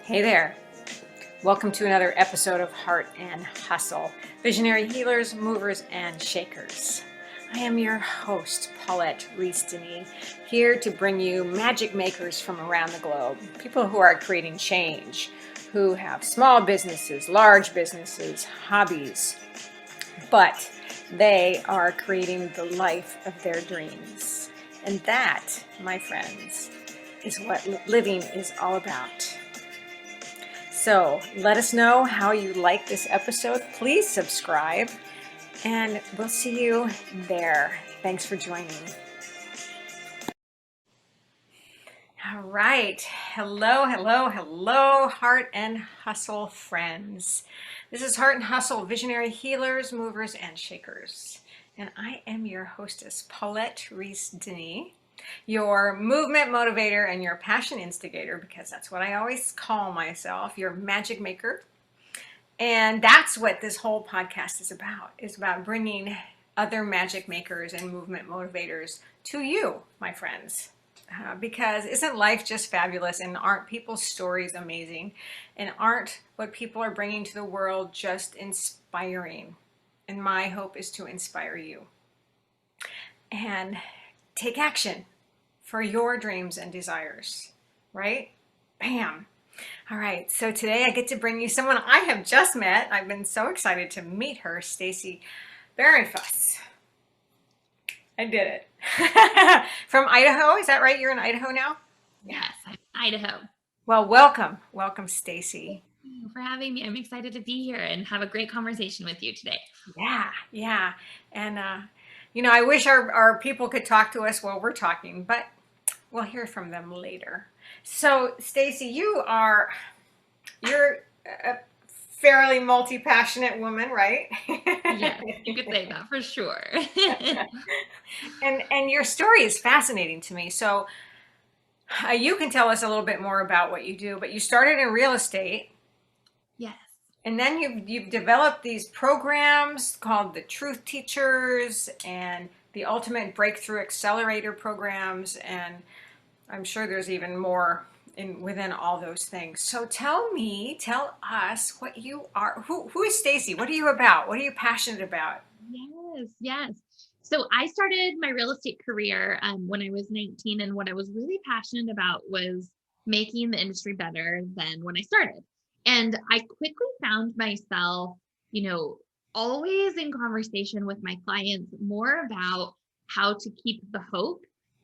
Hey there. Welcome to another episode of Heart and Hustle, Visionary Healers, Movers, and Shakers. I am your host, Paulette Rees-Denis, here to bring you magic makers from around the globe, people who are creating change, who have small businesses, large businesses, hobbies, but they are creating the life of their dreams. And that, my friends, is what living is all about. So let us know how you like this episode. Please subscribe, and we'll see you there. Thanks for joining. All right. Hello, Heart and Hustle friends. This is Heart and Hustle, Visionary Healers, Movers, and Shakers. And I am your hostess, Paulette Rees-Denis, your movement motivator and your passion instigator, because that's what I always call myself, your magic maker. And that's what this whole podcast is about bringing other magic makers and movement motivators to you, my friends. Because isn't life just fabulous, and aren't people's stories amazing, and aren't what people are bringing to the world just inspiring? And my hope is to inspire you and take action for your dreams and desires, right? Bam. All right, so today I get to bring you someone I have just met. I've been so excited to meet her, Stacy Bahrenfuss. I did it. From Idaho, is that right? You're in Idaho now? Yes, I'm in Idaho. Well, welcome. Welcome, Stacy. Thank you for having me. I'm excited to be here and have a great conversation with you today. Yeah. And, I wish our people could talk to us while we're talking, but we'll hear from them later. So, Stacy, you're a fairly multi-passionate woman, right? Yes, you could say that for sure. And your story is fascinating to me. So you can tell us a little bit more about what you do, but you started in real estate. Yes. And then you've developed these programs called the Truth Teachers and the Ultimate Breakthrough Accelerator programs, and I'm sure there's even more within all those things. So tell us what you are. Who is Stacy? What are you about? What are you passionate about? Yes. So I started my real estate career when I was 19, and what I was really passionate about was making the industry better than when I started. And I quickly found myself, always in conversation with my clients more about how to keep the hope,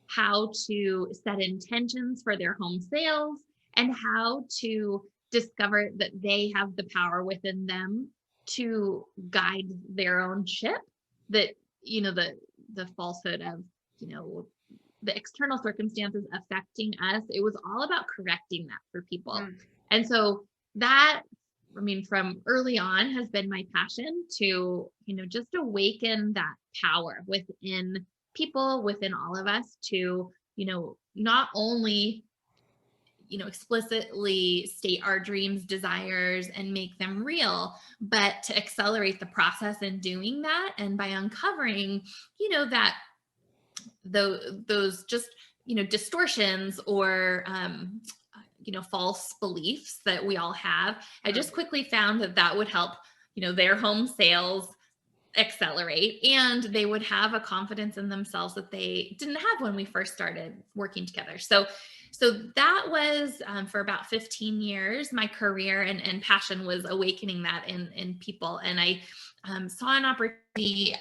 how to set intentions for their home sales, and how to discover that they have the power within them to guide their own ship. That the falsehood of the external circumstances affecting us, it was all about correcting that for people. And so that, from early on, has been my passion to just awaken that power within people, within all of us, to not only explicitly state our dreams, desires, and make them real, but to accelerate the process in doing that. And by uncovering, that those just, distortions or, false beliefs that we all have, I just quickly found that would help, their home sales accelerate, and they would have a confidence in themselves that they didn't have when we first started working together. So that was for about 15 years, my career and passion was awakening that in people. And I saw an opportunity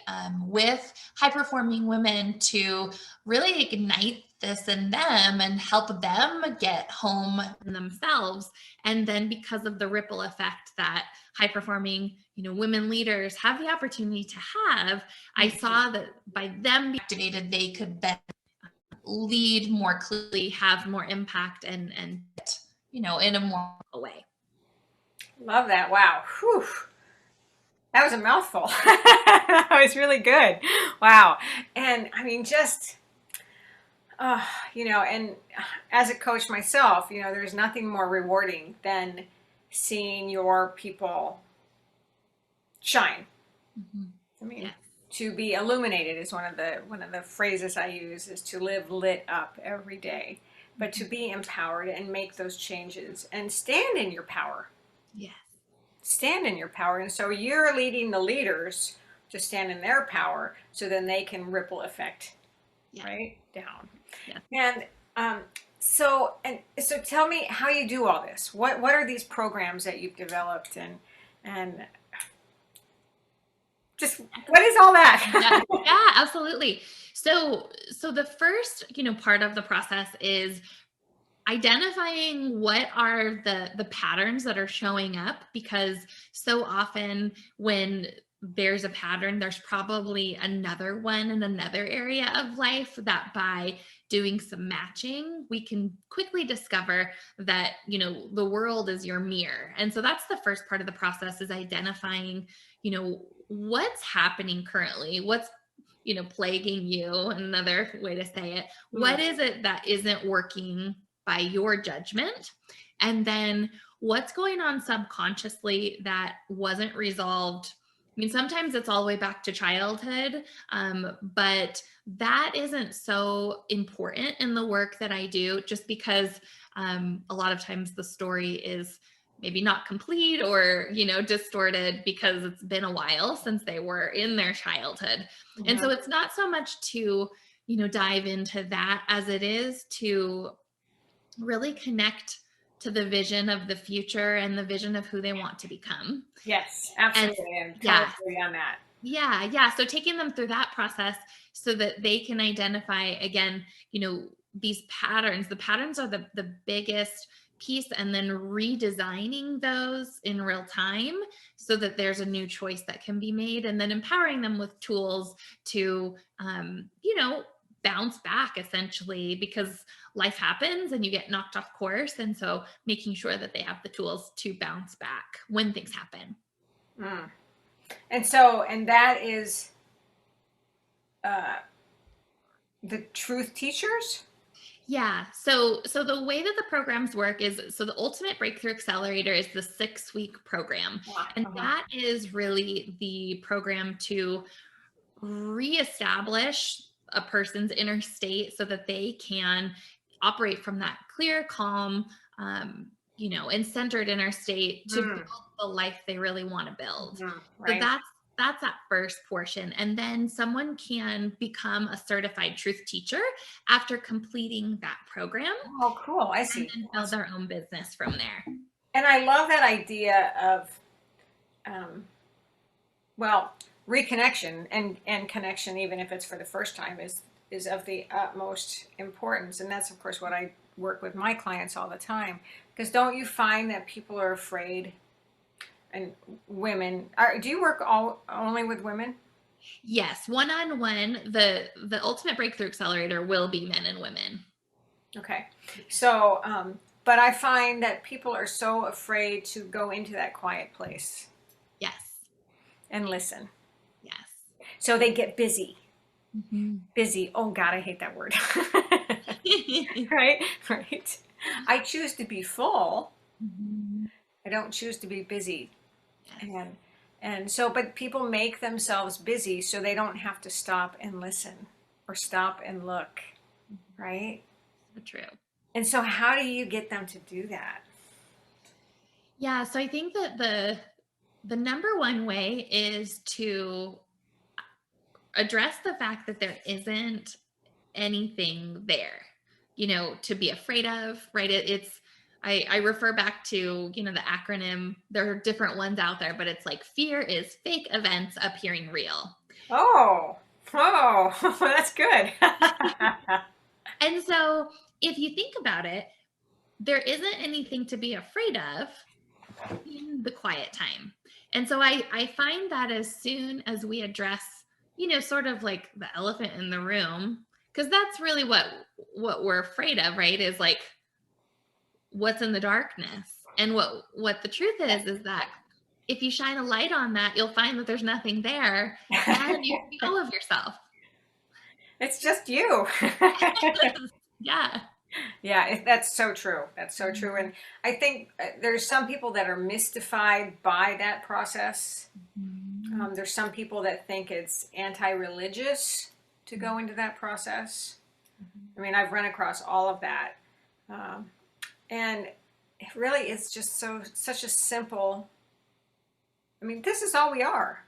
with high-performing women to really ignite this in them and help them get home themselves. And then because of the ripple effect that high-performing women leaders have the opportunity to have, I saw that by them being activated, they could then lead more clearly, have more impact, and in a more way. Love that. Wow. Whew. That was a mouthful. That was really good. Wow. And and as a coach myself, there's nothing more rewarding than seeing your people shine. to be illuminated is one of the phrases I use, is to live lit up every day, but to be empowered and make those changes and stand in your power. Yes. Stand in your power. And so you're leading the leaders to stand in their power, so then they can ripple effect, Yeah. right, down. Yeah. And so tell me how you do all this. What are these programs that you've developed, and just what is all that? Yeah, absolutely. So the first, part of the process is identifying what are the patterns that are showing up, because so often when there's a pattern, there's probably another one in another area of life that by doing some matching, we can quickly discover that, the world is your mirror. And so that's the first part of the process, is identifying, what's happening currently, what's plaguing you, another way to say it. What is it that isn't working by your judgment? And then what's going on subconsciously that wasn't resolved? I mean, sometimes it's all the way back to childhood, but that isn't so important in the work that I do, just because a lot of times the story is maybe not complete, or distorted, because it's been a while since they were in their childhood. And so it's not so much to dive into that as it is to really connect to the vision of the future and the vision of who they want to become. Yes, absolutely. And yeah, totally on that. yeah. So taking them through that process so that they can identify, again, these patterns. The patterns are the biggest piece, and then redesigning those in real time so that there's a new choice that can be made, and then empowering them with tools to, bounce back, essentially, because life happens and you get knocked off course. And so making sure that they have the tools to bounce back when things happen. And that is the truth teachers. Yeah. So the way that the programs work is, so the Ultimate Breakthrough Accelerator is the 6-week program. And that is really the program to reestablish a person's inner state so that they can operate from that clear, calm, and centered inner state to build the life they really want to build. Right. So that's that first portion. And then someone can become a certified truth teacher after completing that program. Oh, cool. I see. And then build their own business from there. And I love that idea of, reconnection and connection, even if it's for the first time, is of the utmost importance. And that's, of course, what I work with my clients all the time. Because don't you find that people are afraid? And women, do you work only with women? Yes, one-on-one. The Ultimate Breakthrough Accelerator will be men and women. Okay. So, but I find that people are so afraid to go into that quiet place. Yes. And listen. Yes. So they get busy. Mm-hmm. Busy. Oh God, I hate that word. Right? Right. I choose to be full. Mm-hmm. I don't choose to be busy. Yes. And so, but people make themselves busy so they don't have to stop and listen or stop and look. Right? So true. And so how do you get them to do that? Yeah, so I think that the number one way is to address the fact that there isn't anything there, to be afraid of, right? I refer back to, the acronym. There are different ones out there, but it's like, fear is fake events appearing real. Oh, that's good. And so if you think about it, there isn't anything to be afraid of in the quiet time. And so I find that as soon as we address, sort of like the elephant in the room, because that's really what we're afraid of, right? Is like what's in the darkness. And what the truth is that if you shine a light on that, you'll find that there's nothing there, and you can be all of yourself. It's just you. Yeah. Yeah, that's so true. That's so true. And I think there's some people that are mystified by that process. There's some people that think it's anti-religious to go into that process. I mean, I've run across all of that. Um, and it really is just such a simple, I mean, this is all we are.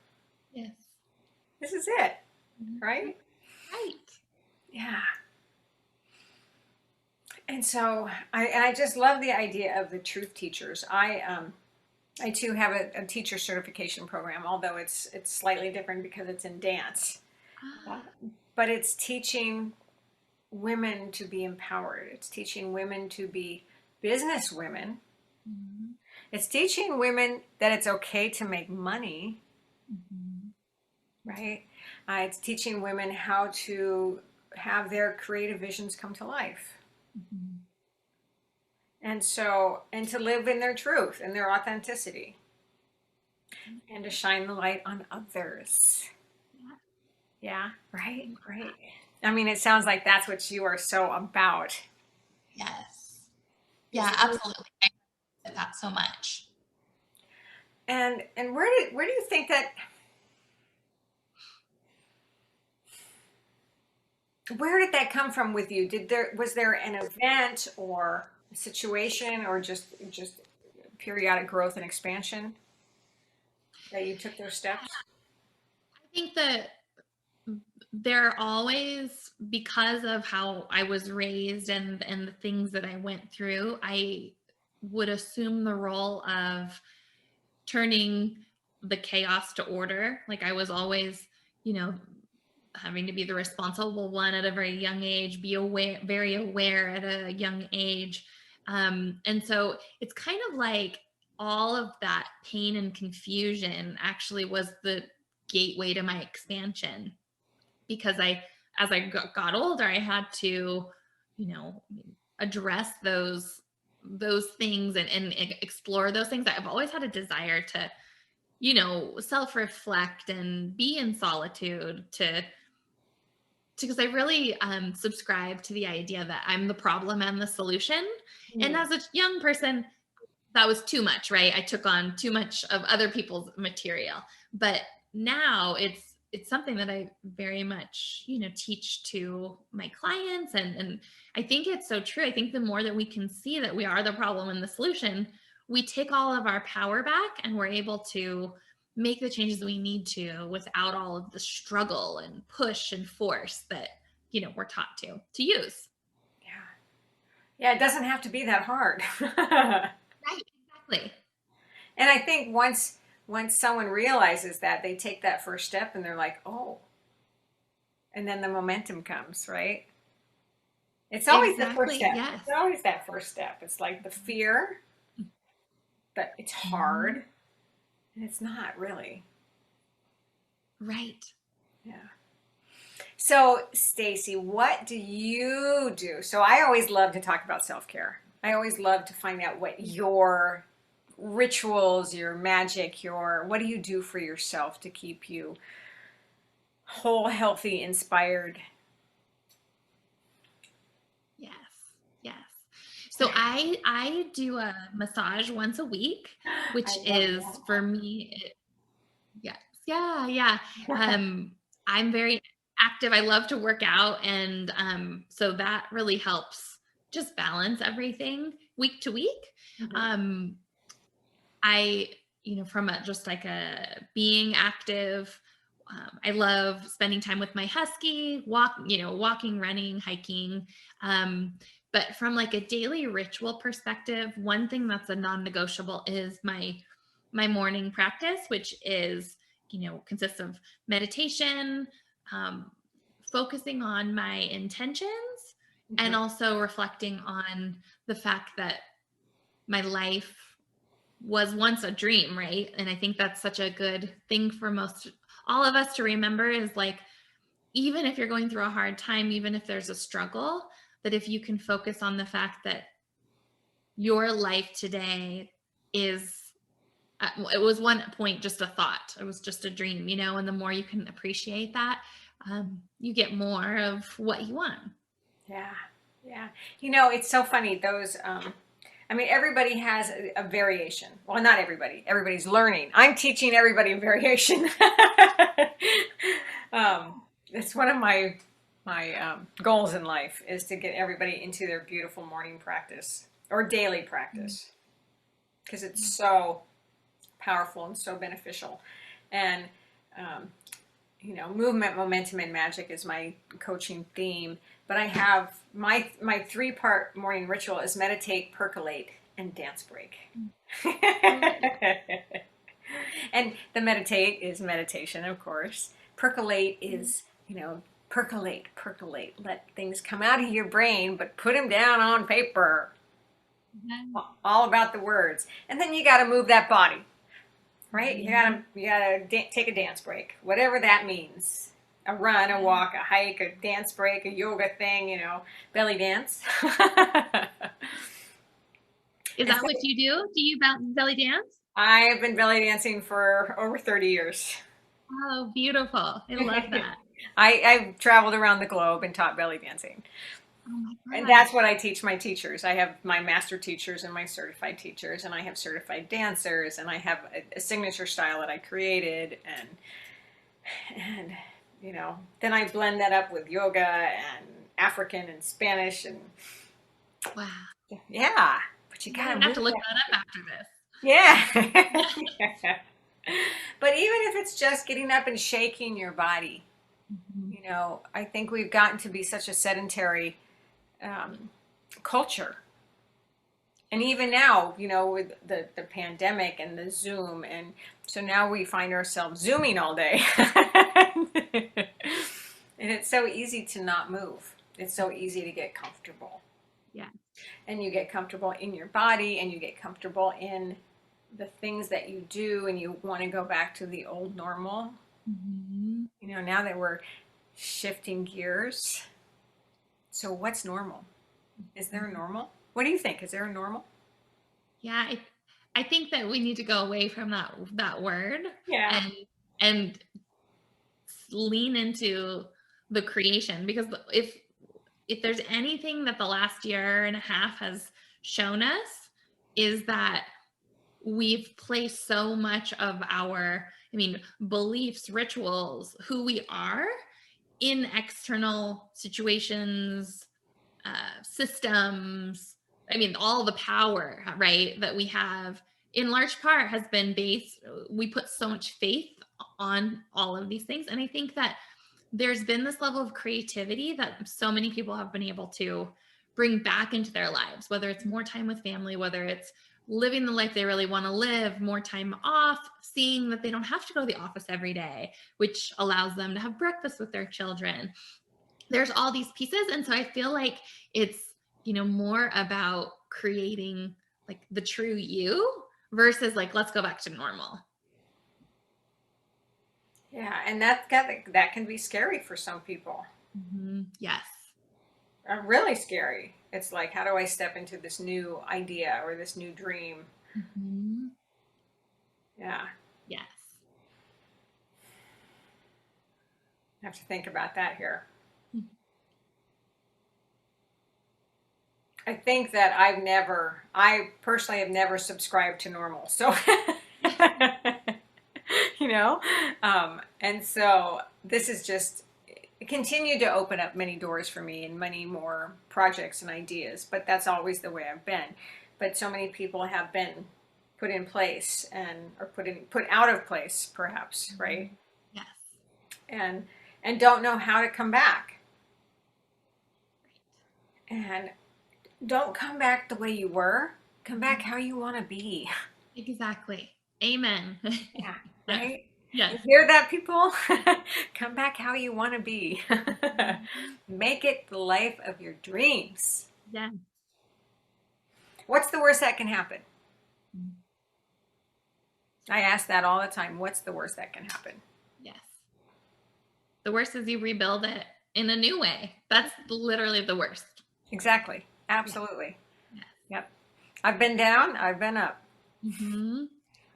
Yes. This is it, right? Right. Yeah. And so I just love the idea of the truth teachers. I too have a teacher certification program, although it's slightly different because it's in dance. Uh, but it's teaching women to be empowered. It's teaching women to be business women. Mhm. It's teaching women that it's okay to make money, Mhm. right? It's teaching women how to have their creative visions come to life. Mhm. And so, and to live in their truth and their authenticity and to shine the light on others. Yeah. Yeah, right, right. I mean, it sounds like that's what you are so about. Yes. Is Yeah, absolutely. I get that so much. and where do you think that where did that come from with you? Was there an event or a situation or just periodic growth and expansion that you took those steps? I think that they're always, because of how I was raised and the things that I went through, I would assume the role of turning the chaos to order. Like I was always, you know, having to be the responsible one at a very young age, be aware, very aware at a young age. And so it's kind of like all of that pain and confusion actually was the gateway to my expansion, because as I got older, I had to, you know, address those things and explore those things. I've always had a desire to, you know, self-reflect and be in solitude to because I really subscribe to the idea that I'm the problem and the solution. And Hmm. as a young person, that was too much, right? I took on too much of other people's material. But now it's something that I very much, you know, teach to my clients, and I think it's so true. I think the more that we can see that we are the problem and the solution, we take all of our power back and we're able to make the changes we need to without all of the struggle and push and force that, you know, we're taught to use. Yeah. Yeah, it doesn't have to be that hard. Right, exactly. And I think once someone realizes that, they take that first step and they're like, "Oh." And then the momentum comes, right? It's always the first Exactly. step. Yes. It's always that first step. It's like the fear that it's Mhm. hard, and it's not really. Right. Yeah. So, Stacy, what do you do? So, I always love to talk about self-care. I always love to find out what your rituals, your magic, your what do you do for yourself to keep you whole, healthy, inspired? Yes. Yes. So I do a massage once a week, I which love is for me yes. Yeah, yeah. Um I'm very active. I love to work out, and so that really helps just balance everything week to week. that. Um I, you know, from a just like a being active, I love spending time with my husky, walking, running, hiking. Um, but from like a daily ritual perspective, one thing that's a non-negotiable is my morning practice, which is, you know, consists of meditation, um, focusing on my intentions, Mhm. and also reflecting on the fact that my life was once a dream, right? And I think that's such a good thing for most all of us to remember, is like, even if you're going through a hard time, even if there's a struggle, that if you can focus on the fact that your life today is it was one point just a thought, it was just a dream, you know, and the more you can appreciate that, you get more of what you want. Yeah, yeah. You know, it's so funny. Those, I mean, everybody has a variation. Well, not everybody. Everybody's learning. I'm teaching everybody a variation. It's one of my goals in life is to get everybody into their beautiful morning practice or daily practice because it's so powerful and so beneficial. And movement, momentum, and magic is my coaching theme. But I have my three-part morning ritual is meditate, percolate, and dance break. And the meditate is meditation, of course. Percolate is, percolate. Let things come out of your brain, but put them down on paper. All about the words. And then you got to move that body, right? You gotta take a dance break, whatever that means. A run, a walk, a hike, a dance break, a yoga thing, belly dance. Is that what you do? Do you belly dance? I have been belly dancing for over 30 years. Oh, beautiful. I love that. I've traveled around the globe and taught belly dancing. Oh my And God. that's what I teach my teachers. I have my master teachers and my certified teachers, and I have certified dancers, and I have a signature style that I created, and then I blend that up with yoga and African and Spanish, and Wow. yeah, but you I'm gotta gonna have move to look that. that up after this. Yeah. But even if it's just getting up and shaking your body, Mhm. I think we've gotten to be such a sedentary culture. And even now, with the pandemic and the Zoom, and so now we find ourselves Zooming all day. And it's so easy to not move. It's so easy to get comfortable. Yeah. And you get comfortable in your body, and you get comfortable in the things that you do, and you want to go back to the old normal. Mhm. Now that we're shifting gears. So what's normal? Is there a normal? What do you think? Is there a normal? Yeah, I think that we need to go away from that word Yeah. and lean into the creation, because if there's anything that the last year and a half has shown us is that we've placed so much of our, beliefs, rituals, who we are in external situations, systems. All the power, right, that we have in large part has been based, we put so much faith on all of these things. And I think that there's been this level of creativity that so many people have been able to bring back into their lives, whether it's more time with family, whether it's living the life they really want to live, more time off, seeing that they don't have to go to the office every day, which allows them to have breakfast with their children. There's all these pieces. And so I feel like it's, more about creating like the true you versus like, let's go back to normal. Yeah, and that can be scary for some people. Mm-hmm. Yes. Really scary. It's like, how do I step into this new idea or this new dream? Mm-hmm. Yeah, Yes. I have to think about that here. I think that I personally have never subscribed to normal. So, and so this is just continued to open up many doors for me and many more projects and ideas. But that's always the way I've been. But so many people have been put in place or put out of place, perhaps, right? Yes. And don't know how to come back. And don't come back the way you were. Come back how you want to be. Exactly. Amen. Yeah, Yes. right? Yes. You hear that, people? Come back how you want to be. Make it the life of your dreams. Yes. What's the worst that can happen? I ask that all the time. What's the worst that can happen? Yes. The worst is you rebuild it in a new way. That's literally the worst. Exactly. Absolutely. Yes. Yep. I've been down, I've been up. Mm-hmm.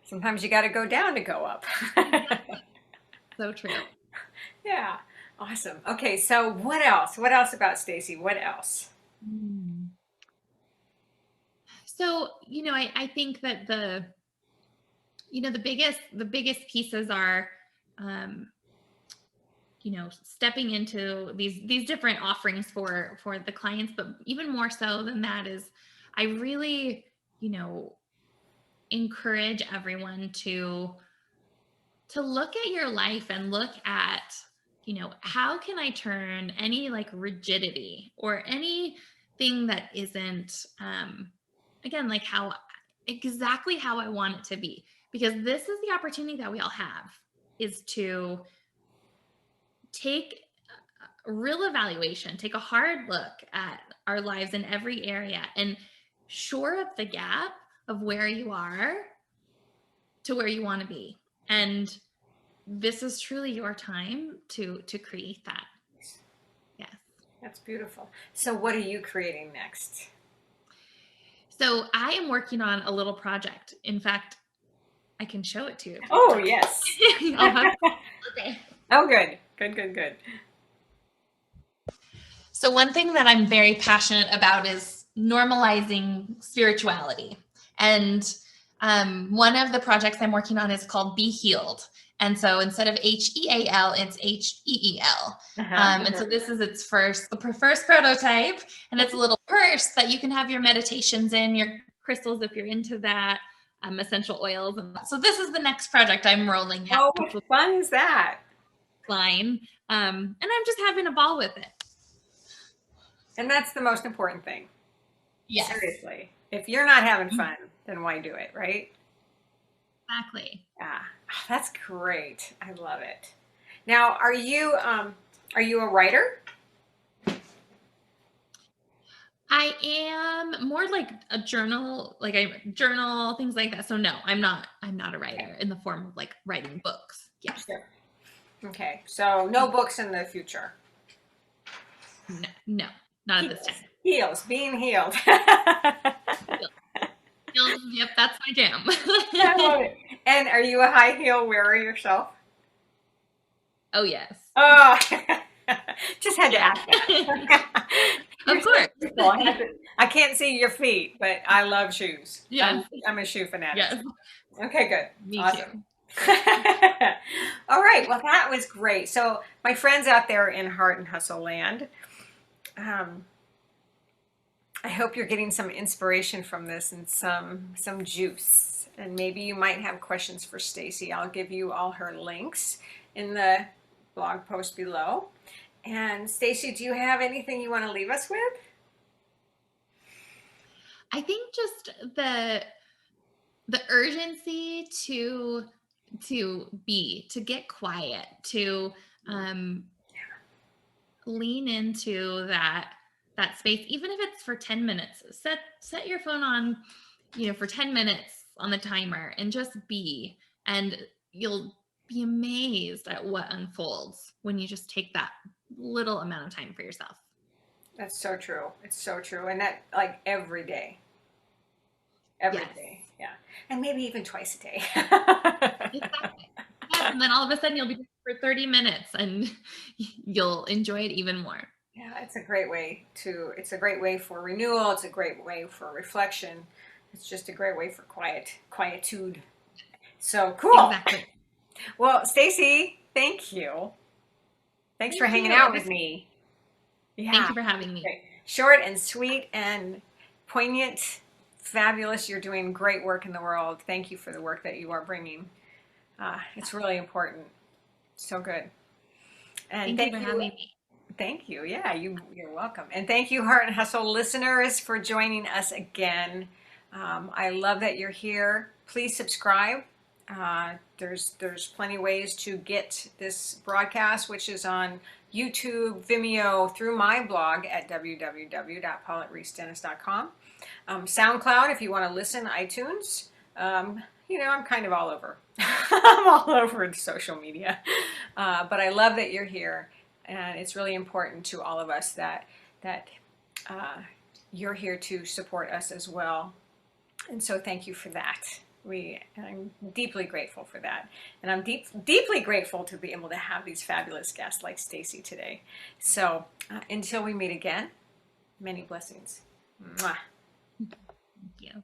Sometimes you got to go down to go up. Exactly. So true. Yeah. Awesome. Okay, so what else? What else about Stacy? What else? So, I think that the biggest pieces are, um, stepping into these different offerings for the clients, but even more so than that is I really, encourage everyone to look at your life and look at, how can I turn any like rigidity or anything that isn't, again, like exactly how I want it to be, because this is the opportunity that we all have, is to take a real evaluation, take a hard look at our lives in every area and shore up the gap of where you are to where you want to be. And this is truly your time to create that. Yes. That's beautiful. So what are you creating next? So I am working on a little project. In fact, I can show it to you if you Oh, want. yes. Okay. Oh, good. Good, good, good. So one thing that I'm very passionate about is normalizing spirituality. And one of the projects I'm working on is called Be Healed. And so instead of HEAL, it's HEEL. And so this is the first prototype, and it's a little purse that you can have your meditations in, your crystals if you're into that, essential oils. And so this is the next project I'm rolling out. Oh, what fun is that? Line, and I'm just having a ball with it. And that's the most important thing. Yes. Seriously. If you're not having fun, then why do it, right? Exactly. Yeah. That's great. I love it. Now, are you a writer? I am more like a journal, like I journal, things like that. So no, I'm not a writer in the form of like writing books. Yes. Sure. Okay. So no books in the future. No, not at this time. Heels, being healed. Yep, that's my jam. I love it. And are you a high heel wearer yourself? Oh yes. Oh, just had to ask that. Of course. So I can't see your feet, but I love shoes. Yes. I'm a shoe fanatic. Yes. Okay, good. Me Awesome. too. All right. Well, that was great. So, my friends out there in Heart and Hustle land, I hope you're getting some inspiration from this and some juice. And maybe you might have questions for Stacy. I'll give you all her links in the blog post below. And Stacy, do you have anything you want to leave us with? I think just the urgency to get quiet, to lean into that space, even if it's for 10 minutes. Set your phone on, for 10 minutes on the timer and just be, and you'll be amazed at what unfolds when you just take that little amount of time for yourself. That's so true. It's so true. And that, like, every day. Every day. Yeah. And maybe even twice a day. Exactly. Yes, and then all of a sudden you'll be for 30 minutes and you'll enjoy it even more. Yeah, it's a great way for renewal. It's a great way for reflection. It's just a great way for quietude. So cool. Exactly. Well, Stacy, thank you. Thanks for hanging out with me. Yeah. Thank you for having me. Great. Short and sweet and poignant, fabulous. You're doing great work in the world. Thank you for the work that you are bringing. It's really important. So good. And thank you for having me. Thank you. Yeah, you're welcome. And thank you, Heart and Hustle listeners, for joining us again. I love that you're here. Please subscribe. There's plenty of ways to get this broadcast, which is on YouTube, Vimeo, through my blog at www.paulettereesdenis.com. SoundCloud, if you want to listen, iTunes. I'm kind of all over. I'm all over social media. But I love that you're here. And it's really important to all of us that you're here to support us as well. And so thank you for that. I'm deeply grateful for that. And I'm deeply grateful to be able to have these fabulous guests like Stacy today. So until we meet again, many blessings. Mwah. Thank you.